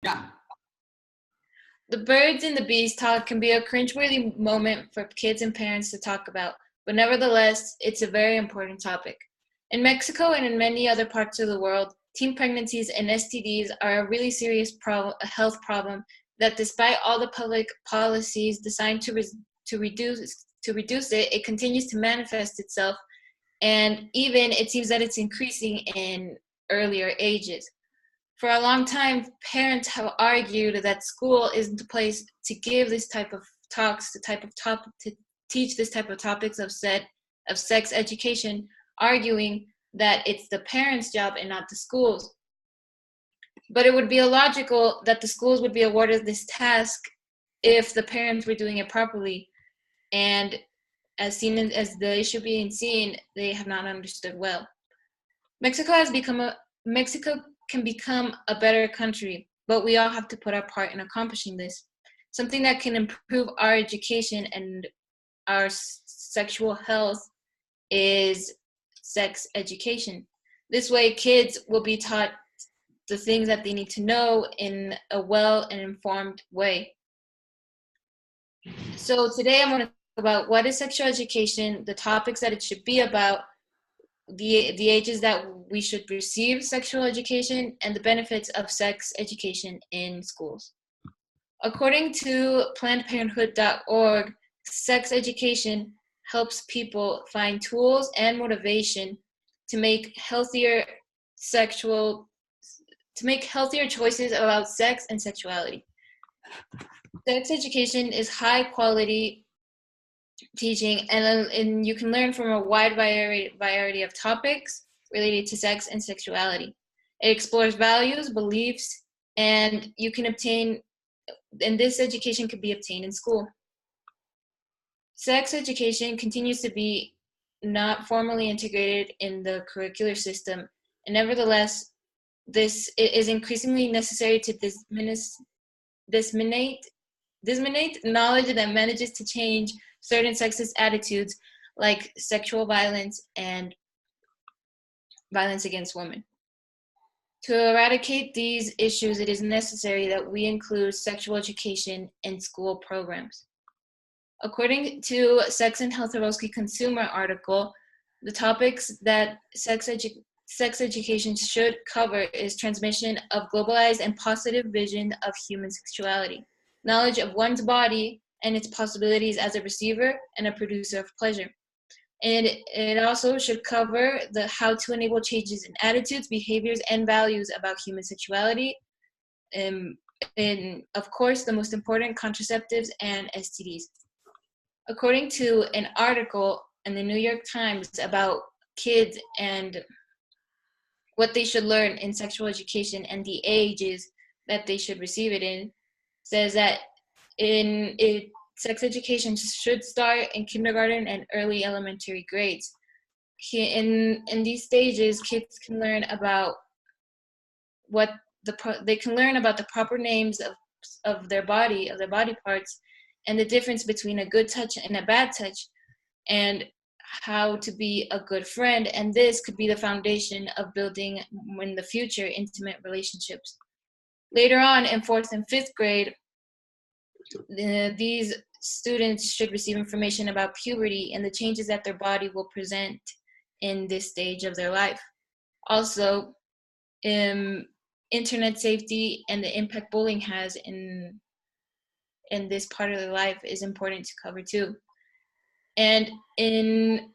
Yeah. The birds and the bees talk can be a cringeworthy moment for kids and parents to talk about, but nevertheless, it's a very important topic. In Mexico and in many other parts of the world, teen pregnancies and STDs are a really serious health problem that, despite all the public policies designed to reduce it, it continues to manifest itself, and even it seems that it's increasing in earlier ages. For a long time, parents have argued that school isn't the place to give this type of talks, to teach this type of topics of sex education, arguing that it's the parents' job and not the schools. But it would be illogical that the schools would be awarded this task if the parents were doing it properly. And as the issue being seen, they have not understood well. Mexico has become a Mexico can become a better country, but we all have to put our part in accomplishing this. Something that can improve our education and our sexual health is sex education. This way, kids will be taught the things that they need to know in a well and informed way. So today I'm going to talk about what is sexual education, the topics that it should be about, the ages that we should receive sexual education, and the benefits of sex education in schools. According to PlannedParenthood.org, sex education helps people find tools and motivation to make sexual healthier choices about sex and sexuality. Sex education is high quality teaching, and you can learn from a wide variety of topics related to sex and sexuality. It explores values, beliefs, and this education can be obtained in school. Sex education continues to be not formally integrated in the curricular system, and nevertheless, this is increasingly necessary to disseminate knowledge that manages to change certain sexist attitudes like sexual violence and violence against women. To eradicate these issues, it is necessary that we include sexual education in school programs. According to Sex and Health Consumer article, the topics that sex education should cover is transmission of globalized and positive vision of human sexuality, knowledge of one's body and its possibilities as a receiver and a producer of pleasure. And it also should cover the how to enable changes in attitudes, behaviors, and values about human sexuality, and of course, the most important, contraceptives and STDs. According to an article in the New York Times about kids and what they should learn in sexual education and the ages that they should receive it in, says that sex education should start in kindergarten and early elementary grades. In these stages, kids can learn about they can learn about the proper names of their body parts, and the difference between a good touch and a bad touch, and how to be a good friend. And this could be the foundation of building, in the future, intimate relationships. Later on, in 4th and 5th grade, these students should receive information about puberty and the changes that their body will present in this stage of their life. Also, internet safety and the impact bullying has in this part of their life is important to cover too. And in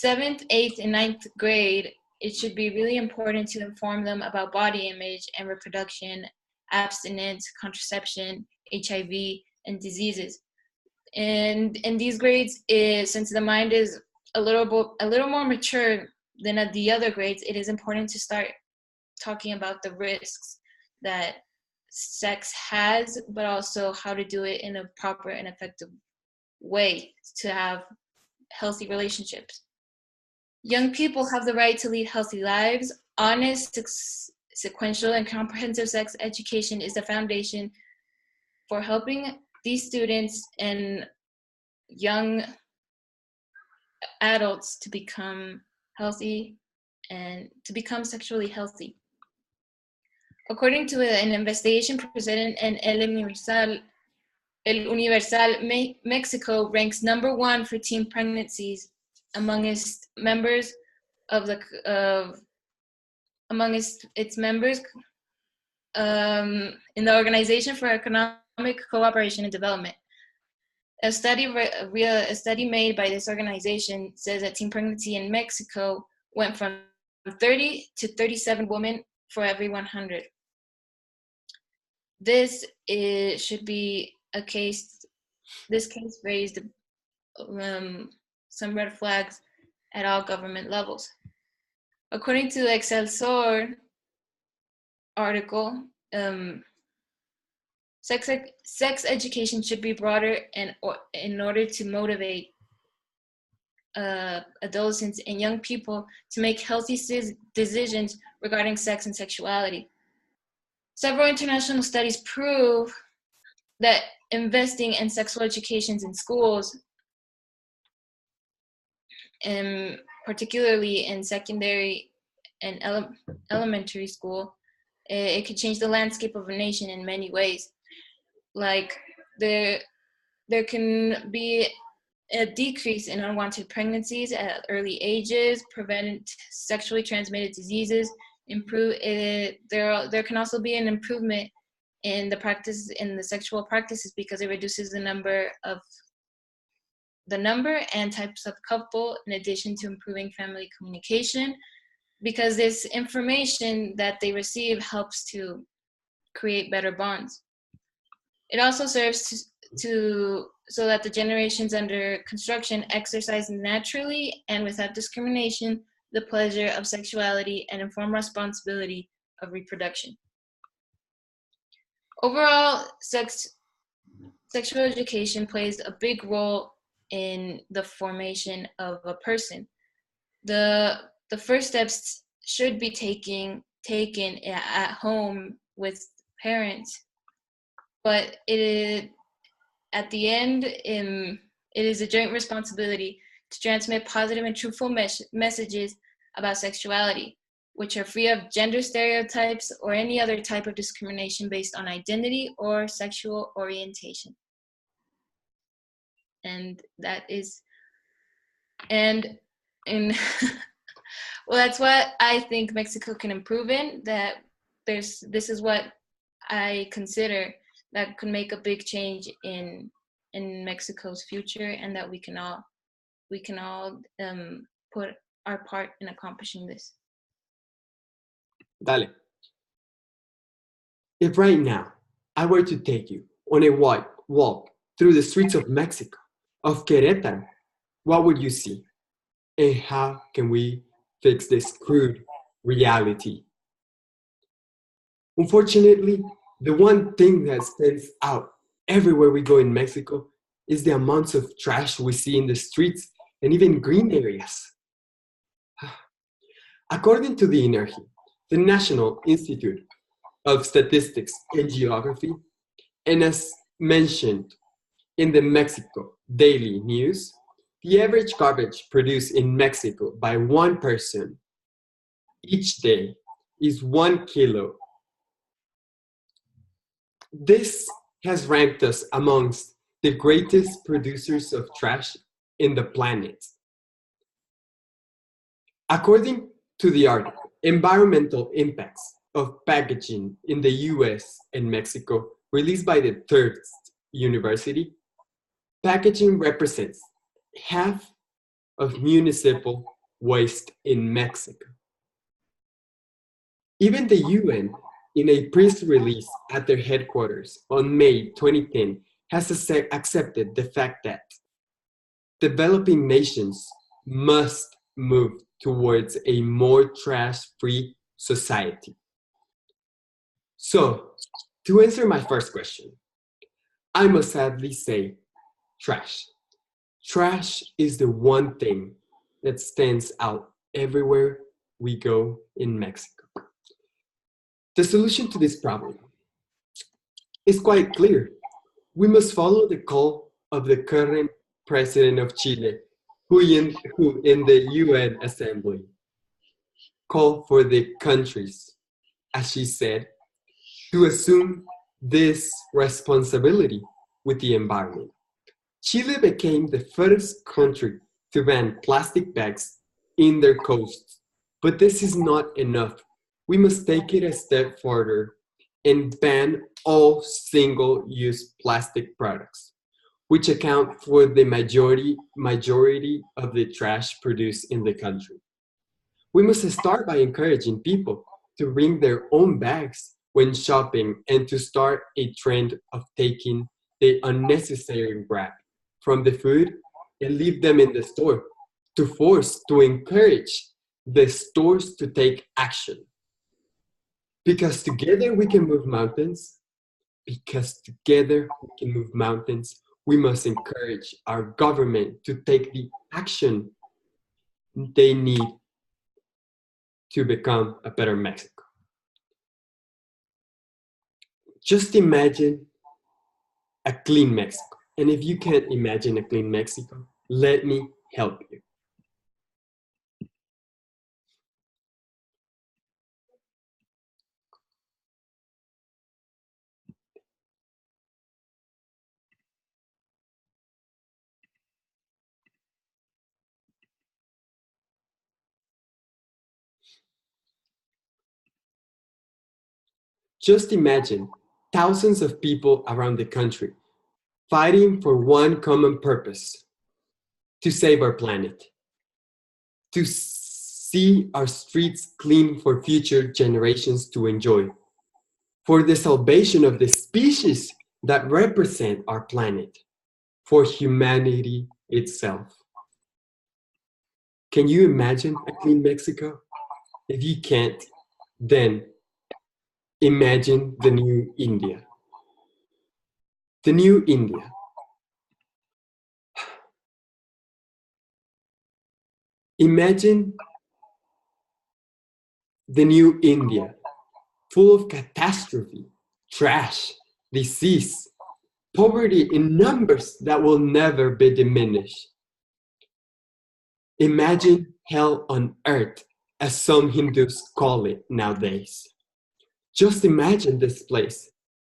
7th, 8th, and 9th grade, it should be really important to inform them about body image and reproduction, abstinence, contraception, HIV, and diseases. And in these grades, since the mind is a little more mature than at the other grades, it is important to start talking about the risks that sex has, but also how to do it in a proper and effective way to have healthy relationships. Young people have the right to lead healthy lives. Honest, sequential, and comprehensive sex education is the foundation for helping these students and young adults to become healthy and to become sexually healthy. According to an investigation presented in El Universal, Mexico ranks #1 for teen pregnancies amongst members of its members in the Organization for Economic Cooperation and Development. A study made by this organization says that teen pregnancy in Mexico went from 30 to 37 women for every 100. This should be a case. This case raised some red flags at all government levels. According to the Excelsior article, sex education should be broader in order to motivate adolescents and young people to make healthy decisions regarding sex and sexuality. Several international studies prove that investing in sexual education in schools, and particularly in secondary and elementary school, it could change the landscape of a nation in many ways. Like there can be a decrease in unwanted pregnancies at early ages, prevent sexually transmitted diseases, there can also be an improvement in the sexual practices because it reduces the number and types of couple, in addition to improving family communication, because this information that they receive helps to create better bonds. It also serves so that the generations under construction exercise naturally and without discrimination the pleasure of sexuality and informed responsibility of reproduction. Overall, sexual education plays a big role in the formation of a person. The first steps should be taken at home with parents, but at the end, it is a joint responsibility to transmit positive and truthful messages about sexuality, which are free of gender stereotypes or any other type of discrimination based on identity or sexual orientation. And well, that's what I think Mexico can improve in. This is what I consider that could make a big change in Mexico's future, and that we can all put our part in accomplishing this. Dale. If right now I were to take you on a walk through the streets of Mexico, of Querétaro, what would you see? And how can we fix this crude reality? Unfortunately, the one thing that stands out everywhere we go in Mexico is the amounts of trash we see in the streets and even green areas. According to the INEGI, the National Institute of Statistics and Geography, and as mentioned in the Mexico Daily News, the average garbage produced in Mexico by one person each day is 1 kilo. This has ranked us amongst the greatest producers of trash in the planet. According to the article, Environmental Impacts of Packaging in the US and Mexico, released by the Thirst University, packaging represents half of municipal waste in Mexico. Even the UN, in a press release at their headquarters on May 2010, has accepted the fact that developing nations must move towards a more trash-free society. So, to answer my first question, I must sadly say trash. Trash is the one thing that stands out everywhere we go in Mexico. The solution to this problem is quite clear. We must follow the call of the current president of Chile, who in the UN Assembly called for the countries, as she said, to assume this responsibility with the environment. Chile became the first country to ban plastic bags in their coasts. But this is not enough. We must take it a step further and ban all single-use plastic products, which account for the majority of the trash produced in the country. We must start by encouraging people to bring their own bags when shopping and to start a trend of taking the unnecessary wrap from the food and leave them in the store to encourage the stores to take action. Because together we can move mountains, because together we can move mountains, we must encourage our government to take the action they need to become a better Mexico. Just imagine a clean Mexico. And if you can't imagine a clean Mexico, let me help you. Just imagine thousands of people around the country fighting for one common purpose: to save our planet, to see our streets clean for future generations to enjoy, for the salvation of the species that represent our planet, for humanity itself. Can you imagine a clean Mexico? If you can't, then imagine the new India. The new India. Imagine the new India, full of catastrophe, trash, disease, poverty in numbers that will never be diminished. Imagine hell on earth, as some Hindus call it nowadays. Just imagine this place.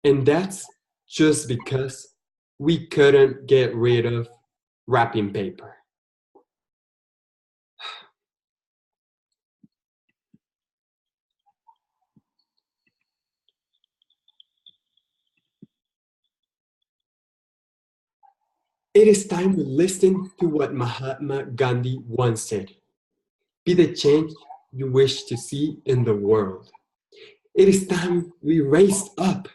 And that's just because we couldn't get rid of wrapping paper. It is time we listen to what Mahatma Gandhi once said: be the change you wish to see in the world. It is time we raise up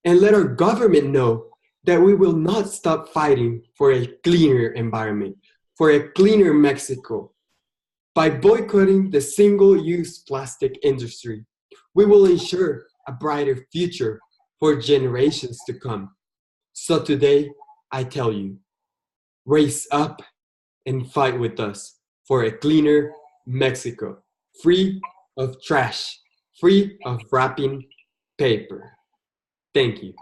and let our government know that we will not stop fighting for a cleaner environment, for a cleaner Mexico. By boycotting the single-use plastic industry, we will ensure a brighter future for generations to come. So today, I tell you, raise up and fight with us for a cleaner Mexico, free of trash, free of wrapping paper. Thank you.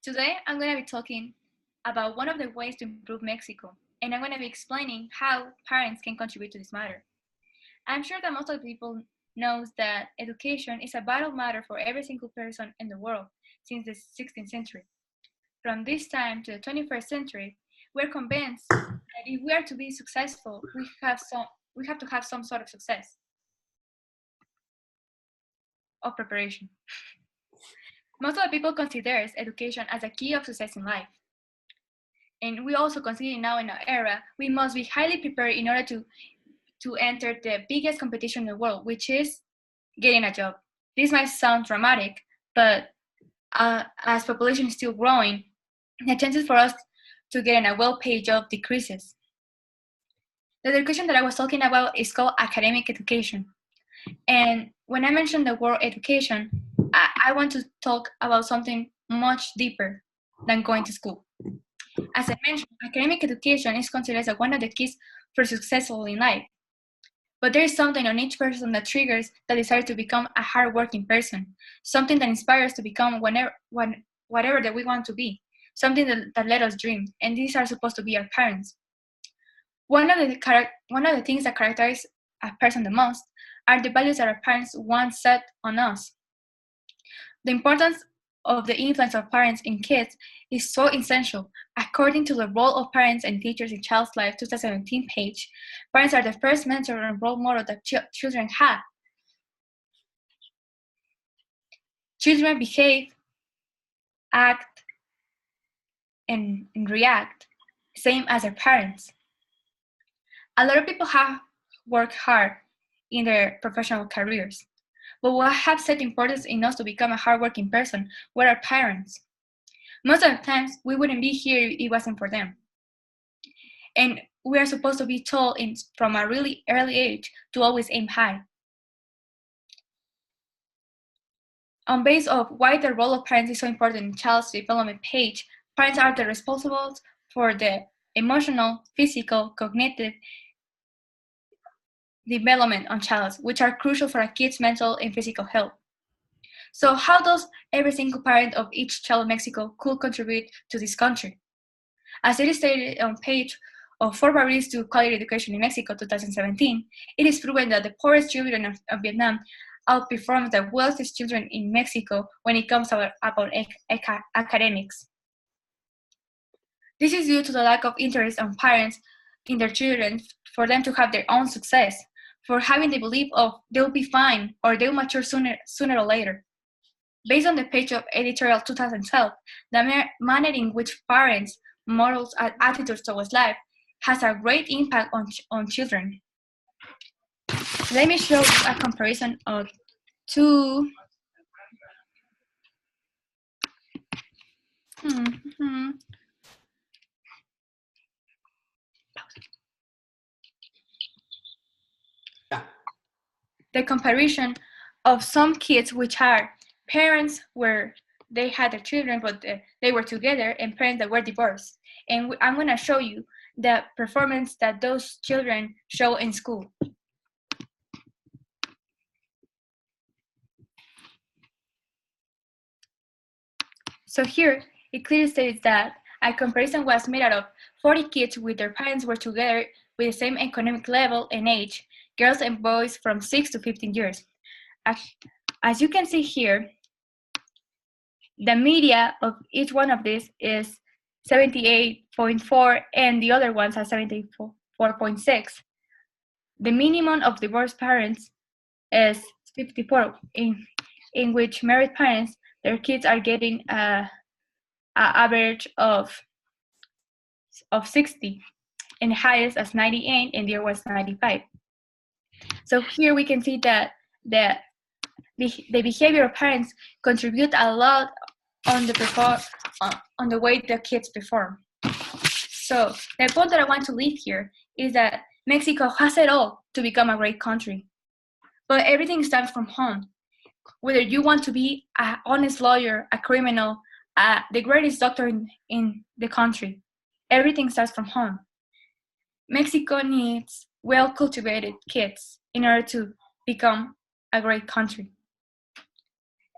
Today, I'm going to be talking about one of the ways to improve Mexico, and I'm going to be explaining how parents can contribute to this matter. I'm sure that most of the people knows that education is a vital matter for every single person in the world since the 16th century. From this time to the 21st century, we're convinced that if we are to be successful, we have to have some sort of success or preparation. Most of the people consider education as a key of success in life. And we also consider now in our era, we must be highly prepared in order to enter the biggest competition in the world, which is getting a job. This might sound dramatic, but as population is still growing, the chances for us to get a well-paid job decreases. The education that I was talking about is called academic education. And when I mention the word education, I want to talk about something much deeper than going to school. As I mentioned, academic education is considered as one of the keys for successful in life. But there is something on each person that triggers the desire to become a hardworking person, something that inspires to become whatever that we want to be, something that let us dream, and these are supposed to be our parents. One of the things that characterize a person the most are the values that our parents once set on us. The importance of the influence of parents in kids is so essential. According to the Role of Parents and Teachers in Child's Life 2017 page, parents are the first mentor and role model that children have. Children behave, act, and react same as their parents. A lot of people have worked hard in their professional careers, but what have set importance in us to become a hardworking person were our parents. Most of the times, we wouldn't be here if it wasn't for them. And we are supposed to be told from a really early age to always aim high. On base of why the role of parents is so important in child's development page, parents are the responsible for the emotional, physical, cognitive development on child's, which are crucial for a kid's mental and physical health. So how does every single parent of each child in Mexico could contribute to this country? As it is stated on page of 4 Barriers to Quality Education in Mexico 2017, it is proven that the poorest children of Vietnam outperform the wealthiest children in Mexico when it comes about academics. This is due to the lack of interest on parents in their children for them to have their own success, for having the belief of they'll be fine or they'll mature sooner or later. Based on the page of editorial 2012, the manner in which parents models attitudes towards life has a great impact on children. Let me show a comparison of two the comparison of some kids which are parents where they had their children but they were together, and parents that were divorced. And I'm going to show you the performance that those children show in school. So here, it clearly states that a comparison was made out of 40 kids with their parents were together with the same economic level and age, girls and boys from 6 to 15 years. As you can see here, the media of each one of these is 78.4 and the other ones are 74.6. The minimum of divorced parents is 54, in which married parents, their kids are getting an average of 60, and the highest as 98, and the other was 95. So here we can see that the behavior of parents contribute a lot on the way the kids perform. So the point that I want to leave here is that Mexico has it all to become a great country, but everything starts from home. Whether you want to be an honest lawyer, a criminal, the greatest doctor in the country, everything starts from home. Mexico needs well-cultivated kids in order to become a great country.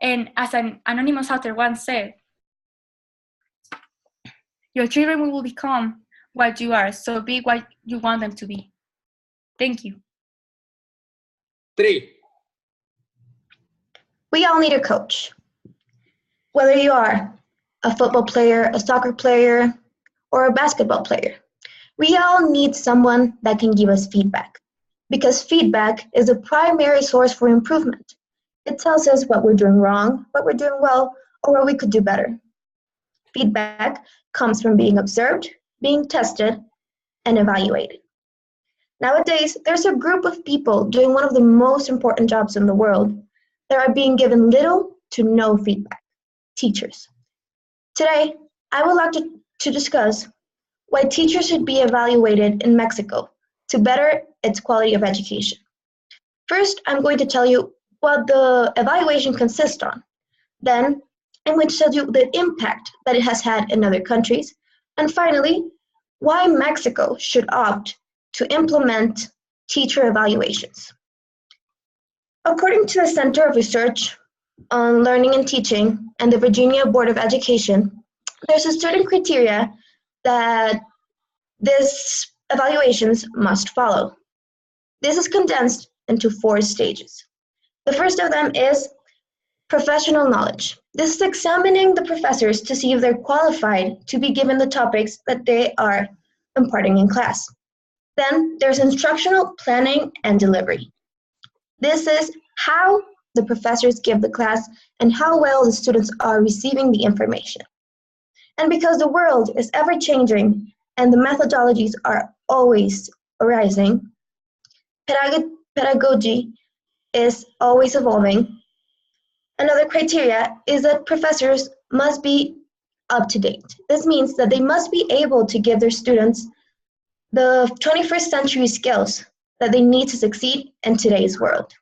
And as an anonymous author once said, your children will become what you are, so be what you want them to be. Thank you. 3. We all need a coach. Whether you are a football player, a soccer player, or a basketball player, we all need someone that can give us feedback, because feedback is a primary source for improvement. It tells us what we're doing wrong, what we're doing well, or what we could do better. Feedback comes from being observed, being tested, and evaluated. Nowadays, there's a group of people doing one of the most important jobs in the world that are being given little to no feedback: teachers. Today, I would like to discuss why teachers should be evaluated in Mexico to better its quality of education. First, I'm going to tell you what the evaluation consists on. Then, I'm going to tell you the impact that it has had in other countries. And finally, why Mexico should opt to implement teacher evaluations. According to the Center of Research on Learning and Teaching and the Virginia Board of Education, there's a certain criteria that these evaluations must follow. This is condensed into 4 stages. The first of them is professional knowledge. This is examining the professors to see if they're qualified to be given the topics that they are imparting in class. Then there's instructional planning and delivery. This is how the professors give the class and how well the students are receiving the information. And because the world is ever changing and the methodologies are always arising, pedagogy is always evolving. Another criteria is that professors must be up to date. This means that they must be able to give their students the 21st century skills that they need to succeed in today's world.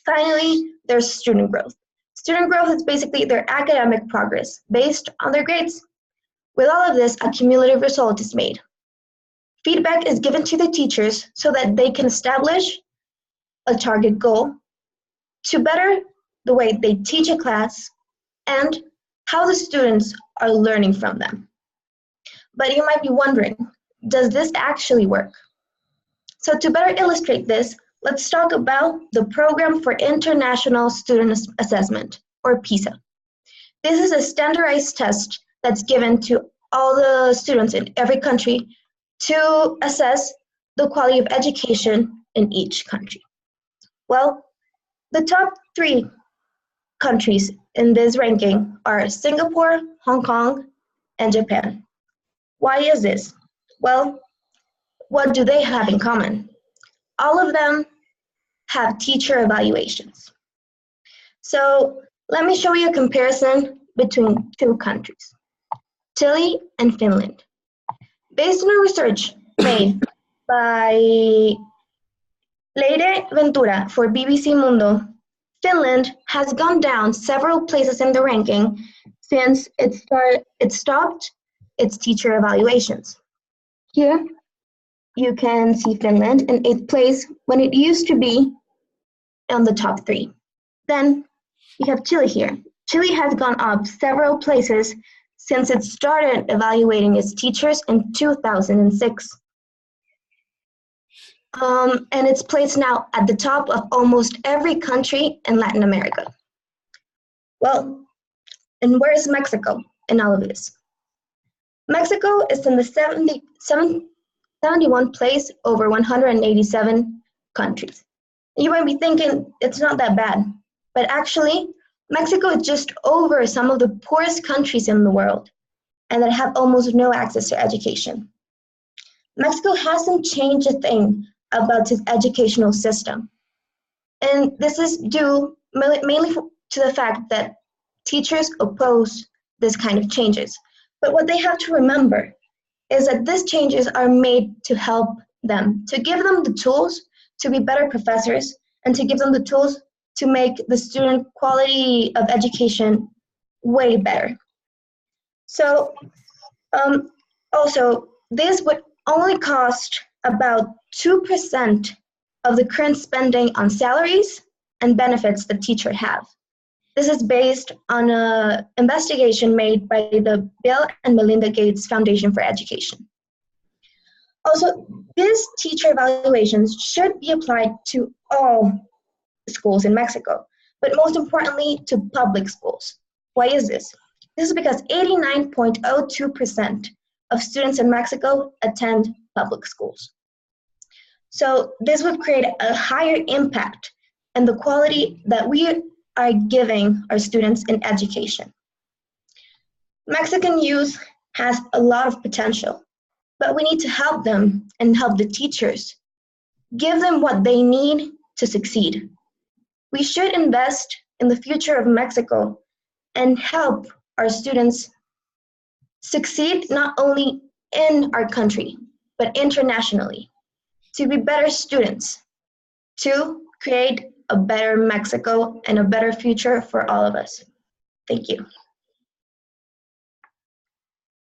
Finally, there's student growth. Student growth is basically their academic progress based on their grades. With all of this, a cumulative result is made. Feedback is given to the teachers so that they can establish a target goal to better the way they teach a class and how the students are learning from them. But you might be wondering, does this actually work? So to better illustrate this, let's talk about the Program for International Student Assessment, or PISA. This is a standardized test that's given to all the students in every country to assess the quality of education in each country. Well, the top 3 countries in this ranking are Singapore, Hong Kong, and Japan. Why is this? Well, what do they have in common? All of them have teacher evaluations. So let me show you a comparison between 2 countries, Chile and Finland. Based on a research made by Leire Ventura for BBC Mundo, Finland has gone down several places in the ranking since it stopped its teacher evaluations. Here, you can see Finland in 8th place when it used to be on the top 3. Then we have Chile here. Chile has gone up several places since it started evaluating its teachers in 2006. And it's placed now at the top of almost every country in Latin America. Well, and where is Mexico in all of this? Mexico is in the 71 place over 187 countries. You might be thinking it's not that bad, but actually, Mexico is just over some of the poorest countries in the world and that have almost no access to education. Mexico hasn't changed a thing about its educational system. And this is due mainly to the fact that teachers oppose this kind of changes. But what they have to remember is that these changes are made to help them, to give them the tools to be better professors and to give them the tools to make the student quality of education way better. So also, this would only cost about 2% of the current spending on salaries and benefits that teachers have. This is based on an investigation made by the Bill and Melinda Gates Foundation for Education. Also, these teacher evaluations should be applied to all schools in Mexico, but most importantly to public schools. Why is this? This is because 89.02% of students in Mexico attend public schools. So this would create a higher impact in the quality that we are giving our students in education. Mexican youth has a lot of potential, but we need to help them and help the teachers. Give them what they need to succeed. We should invest in the future of Mexico and help our students succeed not only in our country, but internationally, to be better students, to create a better Mexico and a better future for all of us. Thank you.